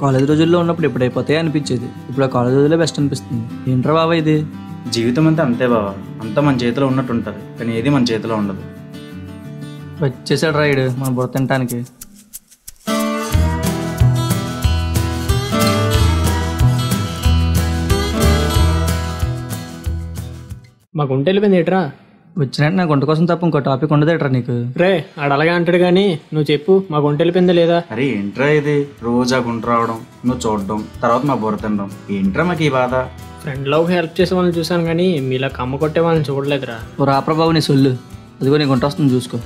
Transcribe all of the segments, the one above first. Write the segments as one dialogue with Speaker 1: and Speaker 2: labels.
Speaker 1: College రోజుల్లో ఉన్నప్పుడు ఎప్పుడైపోతాయి అనిపించేది. ఇప్పుడు ఆ కాలేజ్ రోజులే బెస్ట్ అనిపిస్తుంది. ఏంట్రా బాబా ఇది?
Speaker 2: జీవితం అంతా అంతే బావా, అంతా మన చేతిలో ఉన్నట్టు ఉంటుంది, కానీ ఏది మన చేతిలో ఉండదు.
Speaker 1: వచ్చేసాడు రైడ్ మన బుర్ర తినటానికి.
Speaker 3: మా గుంట వెళ్ళిపోయింది ఏట్రా?
Speaker 1: వచ్చినట్టు నా గుంట కోసం తప్ప ఇంకో టాపిక్ ఉండదేట్రా నీకు?
Speaker 3: రే ఆడ అలాగే అంటాడు కానీ నువ్వు చెప్పు, మా గుంట వెళ్ళిపోయిందా లేదా?
Speaker 2: అరే ఏంట్రా ఇది, రోజా గుంట రావడం, నువ్వు చూడడం, తర్వాత మా బుర్ర తినడం, ఏంట్రా మాకు ఈ బాధ?
Speaker 3: ఫ్రెండ్లో హెల్ప్ చేసే వాళ్ళని చూసాను కానీ మీలా కమ్మ కొట్టే వాళ్ళని చూడలేదురా.
Speaker 1: ఓ రాప్రా బాబు నీ సొల్లు, అదిగో నీ గుంట వస్తుంది చూసుకో.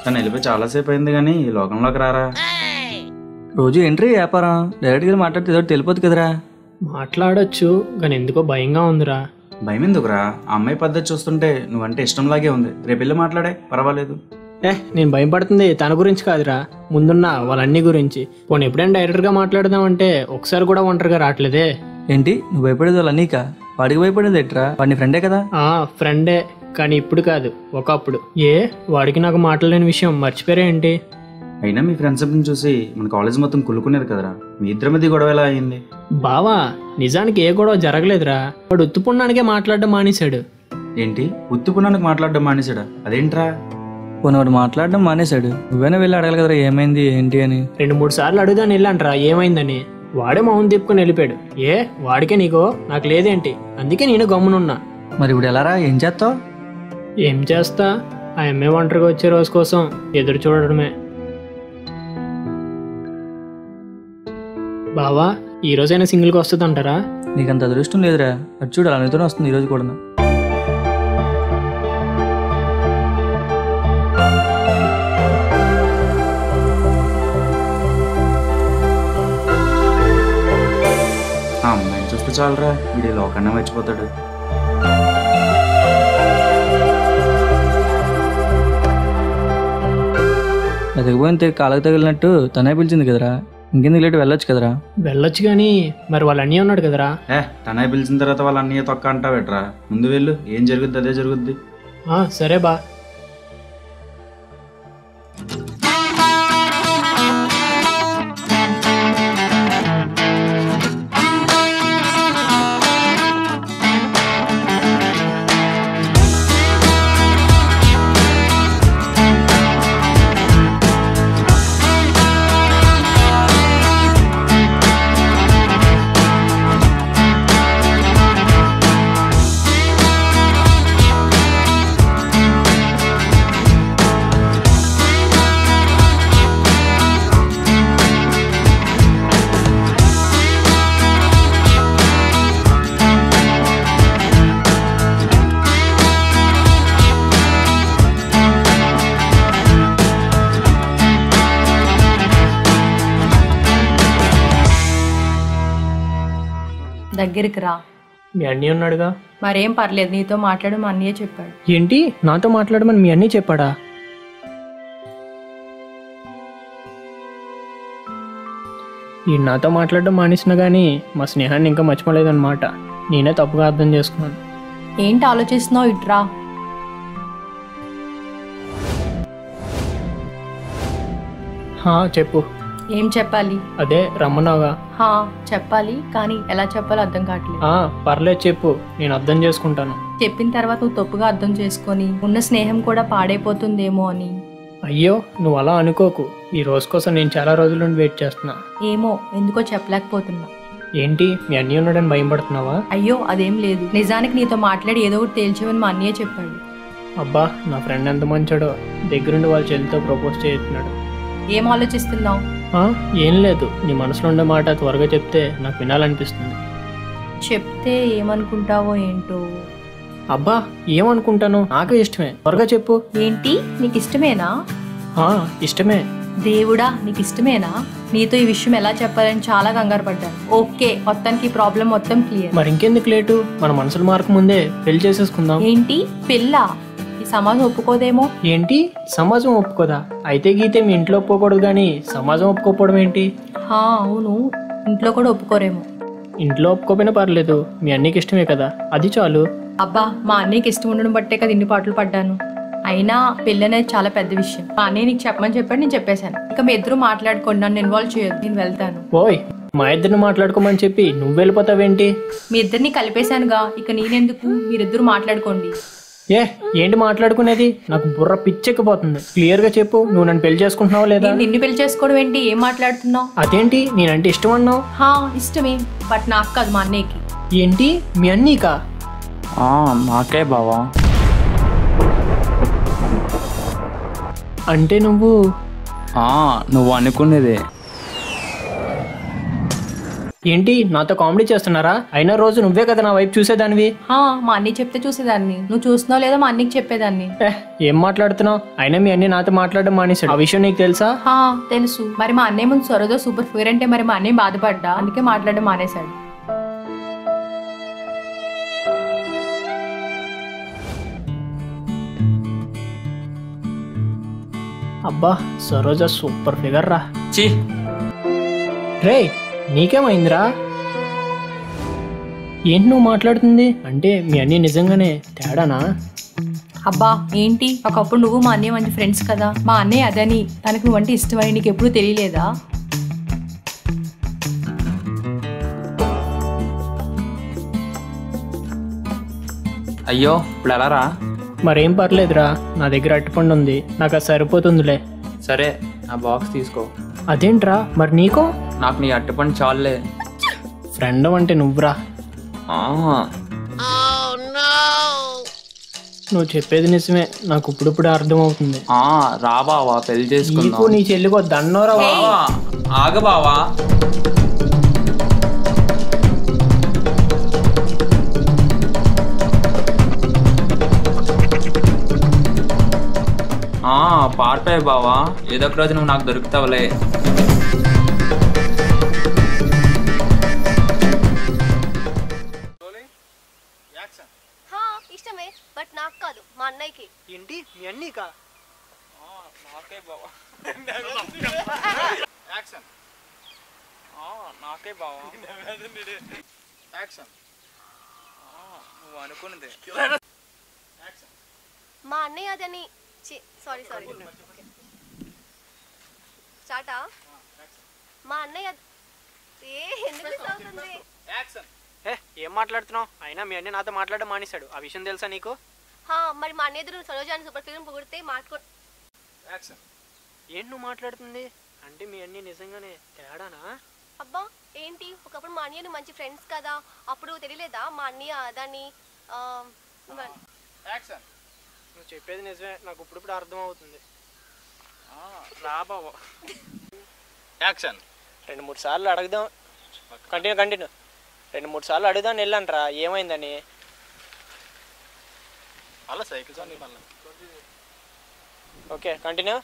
Speaker 2: తను వెళ్ళిపోయి చాలాసేపు అయింది, కానీ ఈ లోకంలోకి రారా?
Speaker 1: రోజు ఎంట్రీ వ్యాపారం, డైరెక్ట్గా మాట్లాడితే ఏదో తెలిపోద్ది కదరా.
Speaker 3: మాట్లాడొచ్చు కానీ ఎందుకో భయంగా ఉందిరా.
Speaker 2: భయం ఎందుకురా? ఆ అమ్మాయి పద్ధతి చూస్తుంటే నువ్వంటే ఇష్టంలాగే ఉంది, రేపు వెళ్ళి మాట్లాడే పర్వాలేదు.
Speaker 3: నేను భయపడుతుంది తన గురించి కాదురా, ముందున్న వాళ్ళన్ని గురించి. పోనీ ఎప్పుడైనా డైరెక్ట్గా మాట్లాడదామంటే ఒకసారి కూడా ఒంటరిగా రావట్లేదే.
Speaker 1: ఏంటి నువ్వు భయపడేది వాళ్ళు నీకా? వాడికి భయపడేది ఎట్రా? వాడిని ఫ్రెండే కదా.
Speaker 3: ఫ్రెండే, కానీ ఇప్పుడు కాదు ఒకప్పుడు. వాడికి నాకు మాట్లాడలేని విషయం మర్చిపోయారా ఏంటి?
Speaker 2: అయినా మీ ఫ్రెండ్షిప్ని చూసి మన కాలేజ్ మొత్తం కులుకునేది కదరా, మీ ఇద్దరి మధ్య గొడవ ఎలా అయింది?
Speaker 3: బావా నిజానికి ఏ గొడవ జరగలేదురా, వాడు ఉత్తుపున్నానికే మాట్లాడడం మానేశాడు.
Speaker 2: ఏంటి ఉత్తుకున్నానికి మాట్లాడడం మానేశాడా? అదేంట్రా?
Speaker 1: పోనీ వాడు మాట్లాడడం మానేశాడు, నువ్వేనా వెళ్ళి అడగాలి కదరా ఏమైంది ఏంటి అని.
Speaker 3: 2-3 సార్లు అడుగుదాని వెళ్ళంట్రా ఏమైందని. వాడే మొహం తిప్పుకొని వెళ్ళిపోయాడు. వాడికే నీకో నాకు లేదేంటి? అందుకే నేను గమ్మునున్నా.
Speaker 1: మరి ఇప్పుడు ఎలారా? ఏం చేస్తావు?
Speaker 3: ఏం చేస్తా, ఆ అమ్మాయి ఒంటరిగా వచ్చే రోజు కోసం ఎదురు చూడడమే. బావా ఈ రోజైనా సింగిల్గా వస్తుంది అంటారా?
Speaker 1: నీకంత అదృష్టం లేదురా, అటు చూడు అలానే వస్తుంది ఈరోజు కూడా.
Speaker 2: ఆ అమ్మాయిని చూస్తే చాలరా, వీడి లోకన్నా మర్చిపోతాడు.
Speaker 1: ఎదగపోయిన కాళ్ళకి తగిలినట్టు తనే పిలిచింది కదరా, ఇంకెందుకు లేటు వెళ్ళొచ్చు కదరా.
Speaker 3: వెళ్ళొచ్చు కానీ మరి వాళ్ళ అన్నీ ఉన్నాడు కదరా.
Speaker 2: తనే పిలిచిన తర్వాత వాళ్ళ అన్నయ్య తొక్క అంటావేట్రా? ముందు వెళ్ళు, ఏం జరుగుద్ది అదే జరుగుద్ది.
Speaker 3: సరే బా.
Speaker 4: దగ్గరికి రా.
Speaker 3: మీ అన్నయ్య ఉన్నాడుగా.
Speaker 4: మరేం పర్లేదు, నీతో మాట్లాడు మా అన్నయ్య చెప్పాడు.
Speaker 3: ఏంటి నాతో మాట్లాడమని మీ అన్నయ్య చెప్పాడా? ఈ నాతో మాట్లాడడం మానేసినా కానీ మా స్నేహాన్ని ఇంకా మర్చిపోలేదన్నమాట. నేనే తప్పుగా అర్థం చేసుకున్నాను.
Speaker 4: ఏంటి ఆలోచిస్తున్నావు? ఇట్రా.
Speaker 3: చెప్పు.
Speaker 4: ఏం చెప్పాలి?
Speaker 3: అదే రమ్మన్నావుగా.
Speaker 4: చెప్పాలి కానీ ఎలా చెప్పాలో అర్థం కావట్లేదు.
Speaker 3: పర్లేదు చెప్పు, నేను అర్థం చేసుకుంటాను.
Speaker 4: చెప్పిన తర్వాత నువ్వు తప్పుగా అర్థం చేసుకొని ఉన్న స్నేహం కూడా పాడైపోతుందేమో అని.
Speaker 3: అయ్యో నువ్వు అలా అనుకోకు, ఈ రోజు కోసం నేను చాలా రోజుల నుండి వెయిట్ చేస్తున్నా.
Speaker 4: ఏమో ఎందుకో చెప్పలేకపోతున్నా.
Speaker 3: ఏంటి మీ అన్నీ ఉన్నాడని భయం పడుతున్నావా?
Speaker 4: అయ్యో అదేం లేదు, నిజానికి నీతో మాట్లాడి ఏదో ఒకటి తేల్చేవని మా అన్నయ్య చెప్పాడు.
Speaker 3: అబ్బా నా ఫ్రెండ్ ఎంత మంచోడో, దగ్గరుండి వాళ్ళ చెల్లితో ప్రపోజ్ చేస్తున్నాడు.
Speaker 4: ఏం ఆలోచిస్తున్నావు?
Speaker 3: ఏం లేదు, నీ మనసులో ఉండే మాట త్వరగా చెప్తే నాకు వినాలనిపిస్తుంది.
Speaker 4: చెప్తే ఏమనుకుంటావో ఏంటో.
Speaker 3: అబ్బా ఏమనుకుంటాను, నాకు ఇష్టమే, త్వరగా చెప్పు.
Speaker 4: ఏంటి నీకు ఇష్టమేనా?
Speaker 3: ఇష్టమే.
Speaker 4: దేవుడా నీకు ఇష్టమేనా? నీతో ఈ విషయం ఎలా చెప్పాలని చాలా కంగారు పడ్డాను. ఓకే, మొత్తానికి ఈ ప్రాబ్లం మొత్తం క్లియర్.
Speaker 3: మరి ఇంకెందుకు లేటు, మన మనసులు మార్కు ముందే పెళ్లి చేసేసుకుందాం.
Speaker 4: ఏంటి పెళ్ళ? ఈ సమాజం ఒప్పుకోదేమో.
Speaker 3: ఏంటి సమాజం ఒప్పుకోదా? అయితే గీతే మీ ఇంట్లో ఒప్పుకోకూడదు కానీ సమాజం ఒప్పుకోకపోవడం ఏంటి?
Speaker 4: అవును, ఇంట్లో కూడా ఒప్పుకోరేమో.
Speaker 3: ఇంట్లో ఒప్పుకోపోయినా పర్లేదు, మీ అన్నయ్యకి ఇష్టమే కదా, అది చాలు.
Speaker 4: అబ్బా మా అన్నయ్యకి ఇష్టం ఉండడం బట్టే కదా ఇన్ని పాటలు పడ్డాను. అయినా పెళ్ళి అనేది చాలా పెద్ద విషయం. మా అన్నయ్య నీకు చెప్పమని చెప్పాడు, నేను చెప్పేశాను. ఇక మీ ఇద్దరు మాట్లాడుకోండి, నన్ను ఇన్వాల్వ్ చేయొద్దు, నేను వెళ్తాను.
Speaker 3: ఓయ్ మా ఇద్దరిని మాట్లాడుకోమని చెప్పి నువ్వు వెళ్ళిపోతావేంటి?
Speaker 4: మీ ఇద్దరిని కలిపేశానుగా, ఇక నేనెందుకు, మీరిద్దరు మాట్లాడుకోండి.
Speaker 3: ఏంటి మాట్లాడుకునేది? నాకు బుర్ర పిచ్చెక్కిపోతుంది. క్లియర్ గా చెప్పు, నువ్వు నన్ను పెళ్లి చేసుకుంటున్నావు లేదా?
Speaker 4: నిన్ను పెళ్లి చేసుకోవడం ఏంటి? ఏం మాట్లాడుతున్నావు?
Speaker 3: అదేంటి నేనంటే ఇష్టం అన్నావు?
Speaker 4: ఇష్టమే, బట్ నాకు కాదు, మా అన్నయ్యకి.
Speaker 3: ఏంటి మీ అన్నీకా?
Speaker 1: నాకే బావా.
Speaker 3: అంటే నువ్వు
Speaker 1: నువ్వు అనుకునేదే.
Speaker 3: ఏంటి నాతో కామెడీ చేస్తున్నారా? అయినా రోజు నువ్వే కదా నా వైపు చూసేదానివి.
Speaker 4: మా అన్నయ్య చెప్తే చూసేదాన్ని, నువ్వు చూస్తున్నావు లేదా మా అన్నయ్యకి చెప్పేదాన్ని.
Speaker 3: ఏం మాట్లాడుతున్నావు? అయినా మీ అన్నయ్య నాతో మాట్లాడడం మానేశాడు, ఆ విషయం నీకు తెలుసా?
Speaker 4: తెలుసు. మరి మా అన్నయ్య ముందు సొరదో సూపర్ ఫిగర్ అంటే మరి మా అన్నయ్య బాధపడ్డా, అందుకే మాట్లాడడం మానేశాడు.
Speaker 3: అబ్బా సరోజా సూపర్ ఫిగర్ రా.
Speaker 1: చి
Speaker 3: రే నీకేమైందిరా? ఏంటి నువ్వు మాట్లాడుతుంది? అంటే మీ అన్నీ నిజంగానే తేడానా?
Speaker 4: అబ్బా ఏంటి, ఒకప్పుడు నువ్వు మా అన్నయ్య మంచి ఫ్రెండ్స్ కదా. మా అన్నయ్య అదని, తనకు నువ్వంటే ఇష్టమని నీకు ఎప్పుడు తెలియలేదా?
Speaker 1: అయ్యో ఇప్పుడు ఎలా రా?
Speaker 3: మరేం పర్లేదురా, నా దగ్గర అట్టుపండు ఉంది, నాకు అది సరిపోతుందిలే.
Speaker 1: సరే ఆ బాక్స్ తీసుకో.
Speaker 3: అదేంట్రా మరి నీకో?
Speaker 1: నాకు నీ అట్టుపండు చాలులే.
Speaker 3: ఫ్రెండ్ అంటే నువ్వురా. నువ్వు చెప్పేది నిజమే, నాకు ఇప్పుడిప్పుడే అర్థం అవుతుంది.
Speaker 1: రా బావా పెళ్లి
Speaker 3: నీకు
Speaker 1: చేసుకుందాం.
Speaker 3: నీ చెల్లికో దన్నోరా.
Speaker 1: ఆగ బావా. పారిపోయావు బావా, ఏదో ఒక రోజు నువ్వు నాకు దొరుకుతావులే.
Speaker 5: ఇష్టమే, బట్ నాకు కాదు, మా అన్నయ్యకి.
Speaker 3: ఏంటి మీ అన్నీకా?
Speaker 1: నాకే బావా. నాకే బావా. నువ్వు అనుకున్నదే.
Speaker 5: మా అన్నయ్య అదని సారీ స్టార్టా. మా అన్నయ్య ఎందుకు అవుతుంది?
Speaker 3: ఏం మాట్లాడుతున్నావు? అయినా మీ అన్నయ్య నాతో మాట్లాడడం మానేశాడు, ఆ విషయం తెలుసా నీకు?
Speaker 5: మరి మా అన్నయ్య ఎదురు సరోజాని సూపర్ ఫిల్మ్ పొగిడితే
Speaker 3: ఏంటి నువ్వు మాట్లాడుతుంది? అంటే మీ అన్నయ్య నిజంగానే తేడానా?
Speaker 5: అబ్బా ఏంటి, ఒకప్పుడు మా అన్నయ్యను మంచి ఫ్రెండ్స్ కదా, అప్పుడు తెలియలేదా మా అన్నయ్య అదని?
Speaker 3: నువ్వు చెప్పేది నిజమే, నాకు ఇప్పుడు అర్థం అవుతుంది. రా బావా. 2-3 సార్లు అడుగుదాం. కంటిన్యూ 2-3 సార్లు అడుగుదాం వెళ్ళంట్రా, ఏమైందని.
Speaker 6: అలా సైకిల్
Speaker 3: ఓకే కంటిన్యూ.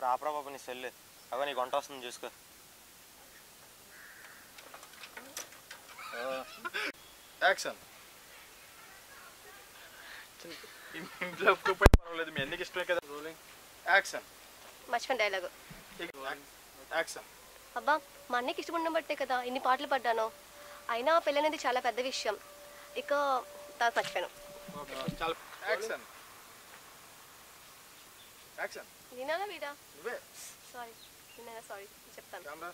Speaker 6: రాపరా బాబు నీ సెల్లు, అవే నీకు వంట వస్తుంది చూసుకో. యాక్షన్. ఇంట్లో పర్వాలేదు, మీ అన్నికి ఇష్టమే కదా. Rolling action.
Speaker 5: మర్చిపోయిన డైలాగు.
Speaker 6: యాక్షన్.
Speaker 5: అబ్బా మా అన్నయ్యకి ఇష్టం బట్టే కదా ఇన్ని పాటలు పడ్డాను. అయినా పెళ్ళి అనేది చాలా పెద్ద విషయం, ఇక తర్వాత మర్చిపోయాను.
Speaker 6: యాక్షన్. యాక్షన్.
Speaker 5: నేనా వీడా?
Speaker 6: నువ్వే.
Speaker 5: సారీ చెప్తాను.
Speaker 6: కెమెరా